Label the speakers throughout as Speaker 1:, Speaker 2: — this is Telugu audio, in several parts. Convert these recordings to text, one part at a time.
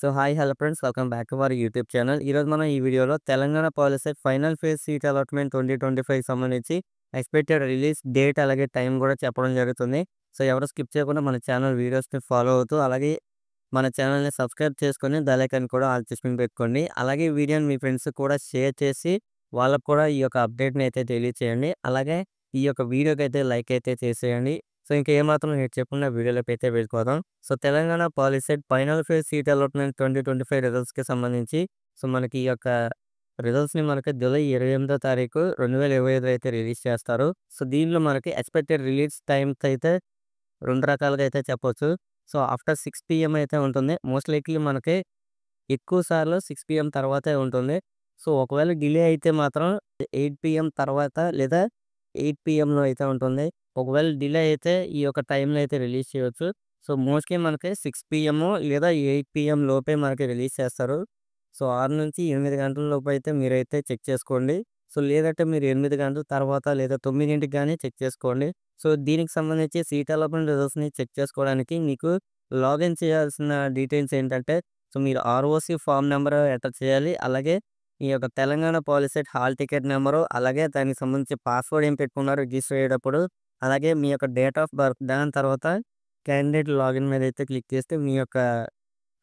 Speaker 1: So hi hello friends welcome back to our YouTube channel. ఈరోజు మనం ఈ వీడియోలో Telangana POLYCET final phase seat allotment 2025 సంబంధించి ఎక్స్పెక్టెడ్ రిలీజ్ డేట్ అలాగే టైం కూడా చెప్పడం జరుగుతుంది. సో ఎవరు స్కిప్ చేయకుండా మన ఛానల్ వీడియోస్ని ఫాలో అవుతూ అలాగే మన ఛానల్ని సబ్స్క్రైబ్ చేసుకొని బెల్ ఐకాన్ కూడా ఆల్ చేసుకొని పెట్టుకోండి. అలాగే ఈ వీడియోని మీ ఫ్రెండ్స్ కూడా షేర్ చేసి వాళ్ళకు కూడా ఈ యొక్క అప్డేట్ని అయితే తెలియచేయండి. అలాగే ఈ యొక్క వీడియోకి అయితే లైక్ అయితే చేసేయండి. సో ఇంకా ఏమాత్రం నేను చెప్పకుండా వీడియోలోకి అయితే వెళ్ళిపోదాం. So Telangana POLYCET final phase seat allotment 2025 రిజల్ట్స్‌కి సంబంధించి సో మనకి ఈ యొక్క రిజల్ట్స్‌ని మనకి జూలై 28వ తారీఖు 2025 అయితే రిలీజ్ చేస్తారు. సో దీనిలో మనకి ఎక్స్‌పెక్టెడ్ రిలీజ్ టైమ్స్ అయితే 2 రకాలుగా అయితే చెప్పొచ్చు. సో ఆఫ్టర్ 6 పీఎం అయితే ఉంటుంది. మోస్ట్ లైక్లీ మనకి ఎక్కువ సార్లు 6 పీఎం తర్వాతే ఉంటుంది. సో ఒకవేళ డిలే అయితే మాత్రం 8 పీఎం తర్వాత లేదా 8 పీఎంలో అయితే ఉంటుంది. ఒకవేళ డిలే అయితే ఈ యొక్క టైంలో అయితే రిలీజ్ చేయొచ్చు. సో మోస్ట్‌లీ మనకి 6 పీఎం లేదా 8 పీఎం లోపే మనకి రిలీజ్ చేస్తారు. సో 6-8 గంటల లోపు అయితే మీరైతే చెక్ చేసుకోండి. సో లేదంటే మీరు 8 గంటల తర్వాత లేదా 9కి గాని చెక్ చేసుకోండి. సో దీనికి సంబంధించి సీట్ అలాట్మెంట్ రిజల్ట్స్‌ని చెక్ చేసుకోవడానికి మీకు లాగిన్ చేయాల్సిన డీటెయిల్స్ ఏంటంటే సో మీరు ఆర్ఓసీ ఫార్మ్ నెంబర్ ఎంటర్ చేయాలి. అలాగే ఈ యొక్క Telangana POLYCET hall ticket number, అలాగే దానికి సంబంధించి పాస్వర్డ్ ఏం పెట్టుకున్నారో రిజిస్టర్ అయ్యేటప్పుడు, అలాగే మీ యొక్క డేట్ ఆఫ్ బర్త్, దాని తర్వాత క్యాండిడేట్ లాగిన్ మీద అయితే క్లిక్ చేస్తే మీ యొక్క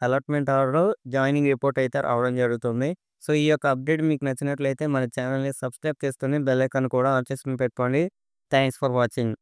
Speaker 1: అలాట్మెంట్ ఆర్డర్ జాయినింగ్ రిపోర్ట్ అయితే రావడం జరుగుతుంది. సో ఈ యొక్క అప్డేట్ మీకు నచ్చినట్లయితే మన ఛానల్‌ని సబ్స్క్రైబ్ చేసుకొని బెల్ ఐకాన్ కూడా ఆన్ చేసుకొని పెట్టుకోండి. Thanks for watching.